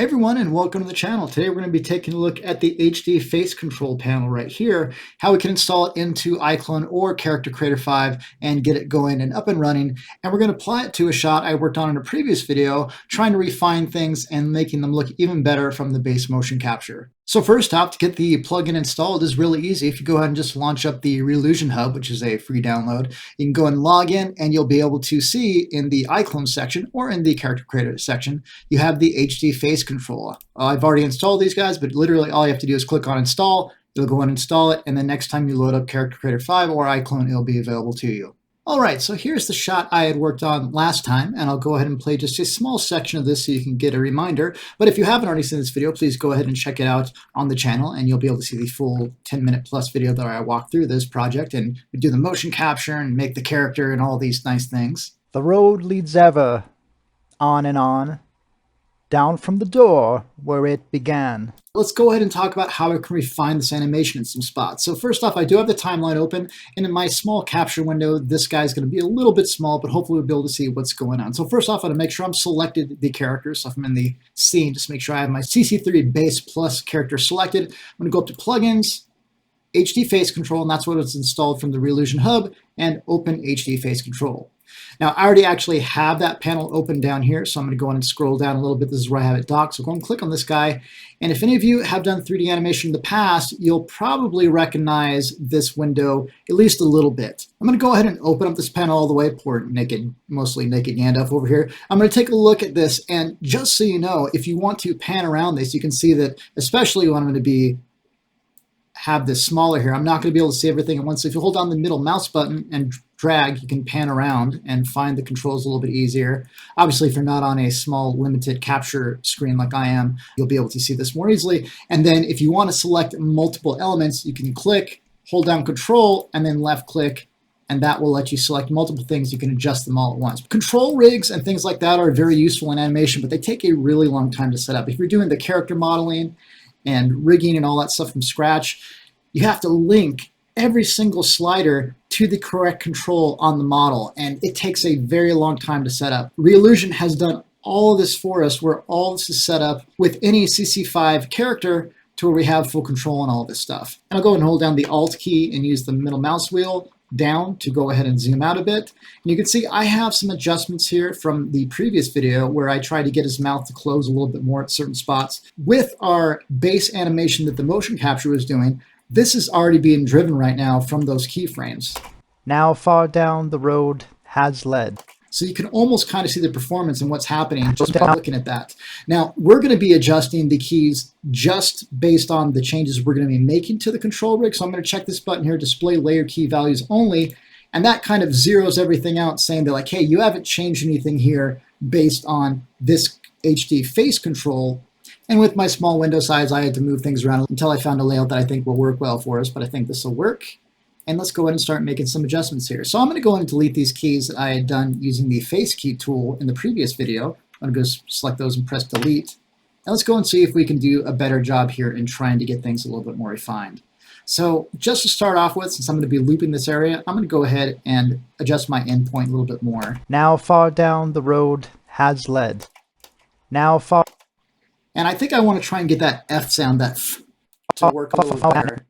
Hey everyone, and welcome to the channel. Today we're going to be taking a look at the HD face control panel right here, how we can install it into iClone or Character Creator 5 and get it going and up and running. And we're going to apply it to a shot I worked on in a previous video, trying to refine things and making them look even better from the base motion capture. So first off, to get the plugin installed is really easy. If you go ahead and just launch up the Reallusion hub, which is a free download, you can go and log in and you'll be able to see in the iClone section or in the Character Creator section, you have the HD face control. I've already installed these guys, but literally all you have to do is click on install. You'll go and install it, and then next time you load up Character Creator 5 or iClone, it'll be available to you. All right, so here's the shot I had worked on last time, and I'll go ahead and play just a small section of this so you can get a reminder. But if you haven't already seen this video, please go ahead and check it out on the channel, and you'll be able to see the full 10-minute plus video that I walk through this project, and we do the motion capture and make the character and all these nice things. The road leads ever on and on, down from the door where it began. Let's go ahead and talk about how I can refine this animation in some spots. So first off, I do have the timeline open, and in my small capture window, this guy's going to be a little bit small, but hopefully we'll be able to see what's going on. So first off, I'm going to make sure I'm selected the character. So if I'm in the scene, just make sure I have my CC3 base plus character selected. I'm going to go up to plugins, HD face control, and that's what it's installed from the Reallusion hub, and open HD face control. Now, I already actually have that panel open down here, so I'm going to go in and scroll down a little bit. This is where I have it docked. So go and click on this guy. And if any of you have done 3D animation in the past, you'll probably recognize this window at least a little bit. I'm going to go ahead and open up this panel all the way. Poor naked, mostly naked Gandalf over here. I'm going to take a look at this, and just so you know, if you want to pan around this, you can see that, especially when I'm going to have this smaller here, I'm not going to be able to see everything at once. So if you hold down the middle mouse button and drag, you can pan around and find the controls a little bit easier. Obviously, if you're not on a small limited capture screen like I am, you'll be able to see this more easily. And then if you want to select multiple elements, you can click, hold down Control, and then left click, and that will let you select multiple things. You can adjust them all at once. Control rigs and things like that are very useful in animation, but they take a really long time to set up. If you're doing the character modeling and rigging and all that stuff from scratch, you have to link every single slider to the correct control on the model, and it takes a very long time to set up. Reallusion has done all of this for us, where all this is set up with any CC5 character to where we have full control on all this stuff. And I'll go and hold down the Alt key and use the middle mouse wheel down to go ahead and zoom out a bit. And you can see I have some adjustments here from the previous video where I tried to get his mouth to close a little bit more at certain spots. With our base animation that the motion capture was doing, this is already being driven right now from those keyframes. Now far down the road has led. So you can almost kind of see the performance and what's happening just by looking at that. Now, we're going to be adjusting the keys just based on the changes we're going to be making to the control rig. So I'm going to check this button here, display layer key values only, and that kind of zeroes everything out, saying that like, hey, you haven't changed anything here based on this HD face control. And with my small window size, I had to move things around until I found a layout that I think will work well for us, but I think this will work. And let's go ahead and start making some adjustments here. So I'm going to go ahead and delete these keys that I had done using the face key tool in the previous video. I'm going to go select those and press delete. And let's go and see if we can do a better job here in trying to get things a little bit more refined. So just to start off with, since I'm going to be looping this area, I'm going to go ahead and adjust my endpoint a little bit more. Now far down the road has led. Now far... And I think I want to try and get that F sound, that F, to work a little better.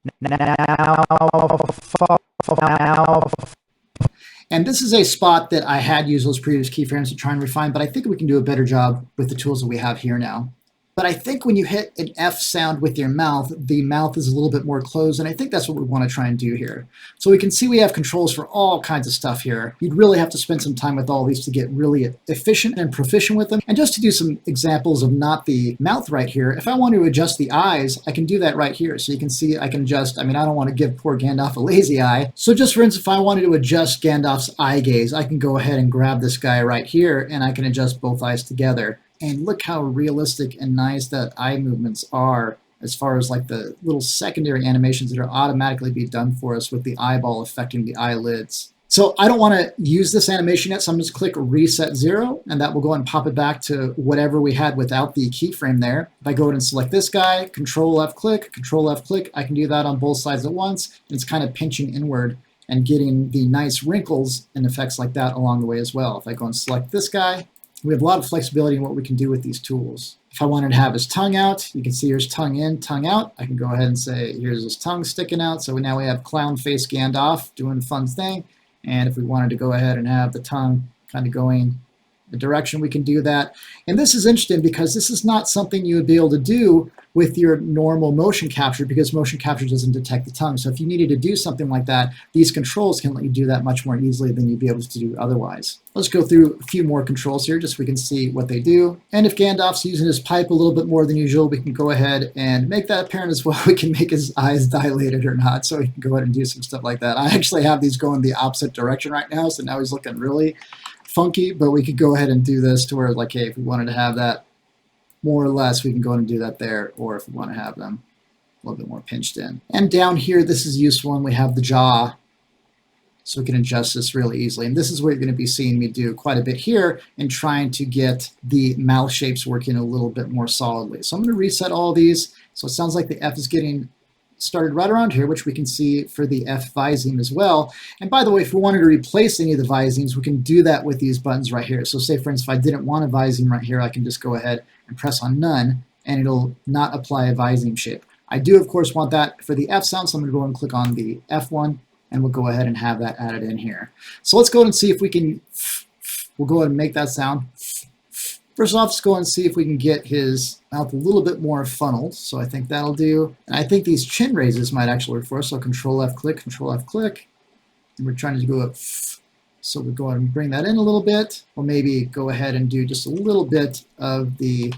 And this is a spot that I had used those previous keyframes to try and refine, but I think we can do a better job with the tools that we have here now. But I think when you hit an F sound with your mouth, the mouth is a little bit more closed, and I think that's what we want to try and do here. So we can see we have controls for all kinds of stuff here. You'd really have to spend some time with all these to get really efficient and proficient with them. And just to do some examples of not the mouth right here, if I want to adjust the eyes, I can do that right here. So you can see I can adjust, I don't want to give poor Gandalf a lazy eye. So just for instance, if I wanted to adjust Gandalf's eye gaze, I can go ahead and grab this guy right here, and I can adjust both eyes together. And look how realistic and nice that eye movements are, as far as like the little secondary animations that are automatically be done for us with the eyeball affecting the eyelids. So I don't want to use this animation yet, so I'm just click reset 0, and that will go and pop it back to whatever we had without the keyframe there. If I go ahead and select this guy, control left click, I can do that on both sides at once, and it's kind of pinching inward and getting the nice wrinkles and effects like that along the way as well. If I go and select this guy, we have a lot of flexibility in what we can do with these tools. If I wanted to have his tongue out, you can see here's tongue in, tongue out. I can go ahead and say here's his tongue sticking out. So now we have clown face Gandalf doing the fun thing. And if we wanted to go ahead and have the tongue kind of going the direction, we can do that. And this is interesting because this is not something you would be able to do with your normal motion capture because motion capture doesn't detect the tongue. So if you needed to do something like that, these controls can let you do that much more easily than you'd be able to do otherwise. Let's go through a few more controls here just so we can see what they do. And if Gandalf's using his pipe a little bit more than usual, we can go ahead and make that apparent as well. We can make his eyes dilated or not, so we can go ahead and do some stuff like that. I actually have these going the opposite direction right now, so now he's looking really funky, but we could go ahead and do this to where, like, hey, if we wanted to have that more or less, we can go ahead and do that there, or if we want to have them a little bit more pinched in. And down here, this is useful when we have the jaw, so we can adjust this really easily. And this is what you're going to be seeing me do quite a bit here in trying to get the mouth shapes working a little bit more solidly. So I'm going to reset all of these. So it sounds like the F is getting started right around here, which we can see for the F viseme as well. And by the way, if we wanted to replace any of the visemes, we can do that with these buttons right here. So say, for instance, if I didn't want a viseme right here, I can just go ahead and press on none, and it'll not apply a viseme shape. I do, of course, want that for the F sound, so I'm going to go and click on the F one, and we'll go ahead and have that added in here. So let's go ahead and see if we can, we'll go ahead and make that sound. First off, let's go and see if we can get his mouth a little bit more funneled. So I think that'll do. And I think these chin raises might actually work for us. So Control F click, Control F click. And we're trying to go up. So we go ahead and bring that in a little bit. Or maybe go ahead and do just a little bit of the,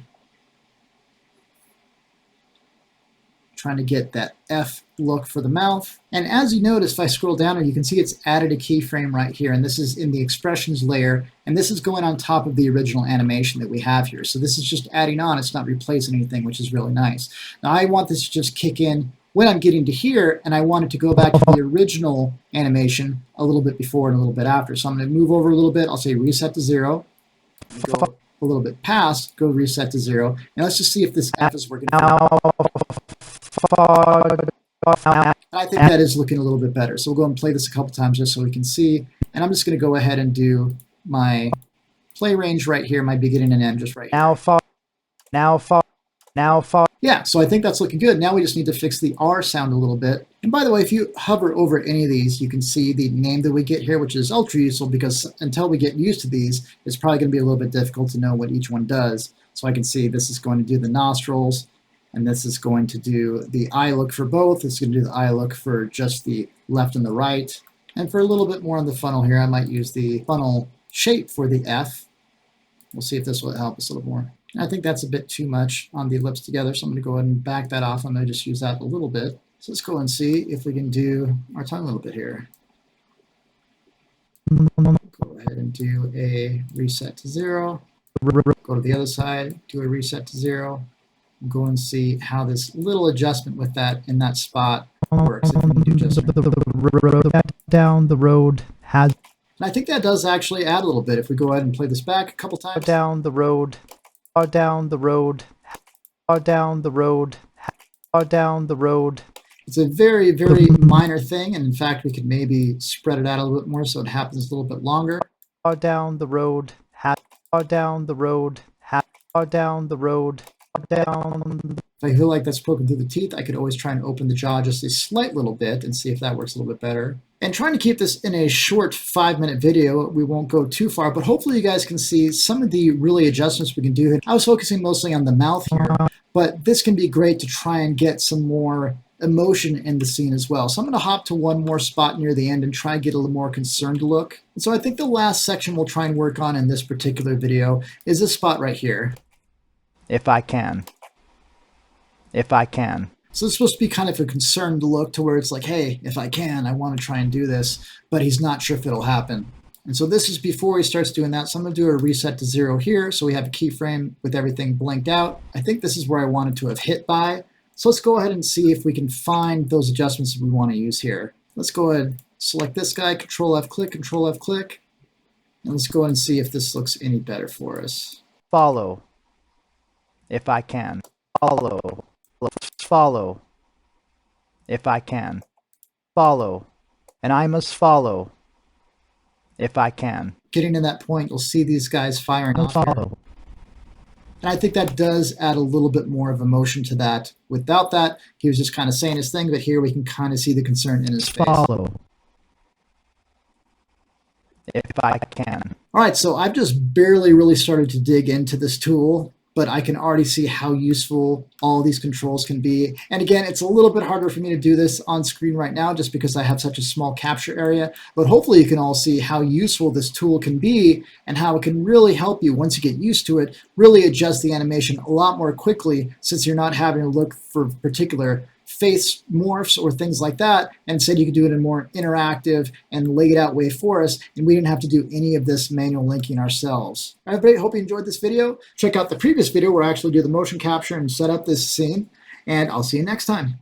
trying to get that F look for the mouth. And as you notice, if I scroll down here, you can see it's added a keyframe right here, and this is in the expressions layer, and this is going on top of the original animation that we have here. So this is just adding on, it's not replacing anything, which is really nice. Now I want this to just kick in when I'm getting to here, and I want it to go back to the original animation a little bit before and a little bit after. So I'm going to move over a little bit, I'll say reset to 0, go a little bit past, go reset to 0, and let's just see if this F is working. And I think that is looking a little bit better. So we'll go and play this a couple times just so we can see. And I'm just going to go ahead and do my play range right here, my beginning and end just right here. Now far. Yeah, so I think that's looking good. Now we just need to fix the R sound a little bit. And by the way, if you hover over any of these, you can see the name that we get here, which is ultra useful because until we get used to these, it's probably going to be a little bit difficult to know what each one does. So I can see this is going to do the nostrils, and this is going to do the eye look for both. This is going to do the eye look for just the left and the right. And for a little bit more on the funnel here, I might use the funnel shape for the F. We'll see if this will help us a little more. I think that's a bit too much on the lips together, so I'm going to go ahead and back that off. I'm going to just use that a little bit. So let's go and see if we can do our tongue a little bit here. Go ahead and do a reset to 0. Go to the other side, do a reset to 0. Go and see how this little adjustment with that in that spot works. If we can do just down the road has. And I think that does actually add a little bit. If we go ahead and play this back a couple times. Down the road, down the road, down the road, down the road. It's a very, very minor thing, and in fact, we could maybe spread it out a little bit more so it happens a little bit longer. Down the road, down the road, down the road, down. If I feel like that's poking through the teeth, I could always try and open the jaw just a slight little bit and see if that works a little bit better. And trying to keep this in a short 5-minute video, we won't go too far, but hopefully you guys can see some of the really adjustments we can do. I was focusing mostly on the mouth here, but this can be great to try and get some more emotion in the scene as well. So I'm going to hop to one more spot near the end and try and get a little more concerned look. And so I think the last section we'll try and work on in this particular video is this spot right here. If I can. If I can. So it's supposed to be kind of a concerned look to where it's like, hey, if I can, I want to try and do this, but he's not sure if it'll happen. And so this is before he starts doing that. So I'm going to do a reset to 0 here. So we have a keyframe with everything blinked out. I think this is where I wanted to have hit by. So let's go ahead and see if we can find those adjustments that we want to use here. Let's go ahead and select this guy, Control F click, Control F click. And let's go ahead and see if this looks any better for us. Follow. If I can. Follow. Follow. If I can. Follow. And I must follow. If I can. Getting to that point, you'll see these guys firing off follow. And I think that does add a little bit more of emotion to that. Without that, he was just kind of saying his thing, but here we can kind of see the concern in his face. Follow. If I can. All right, so I've just barely really started to dig into this tool, but I can already see how useful all these controls can be. And again, it's a little bit harder for me to do this on screen right now just because I have such a small capture area, but hopefully you can all see how useful this tool can be and how it can really help you, once you get used to it, really adjust the animation a lot more quickly, since you're not having to look for particular face morphs or things like that. And instead you could do it in a more interactive and laid out way for us, and we didn't have to do any of this manual linking ourselves. All right, everybody, hope you enjoyed this video. Check out the previous video where I actually do the motion capture and set up this scene, and I'll see you next time.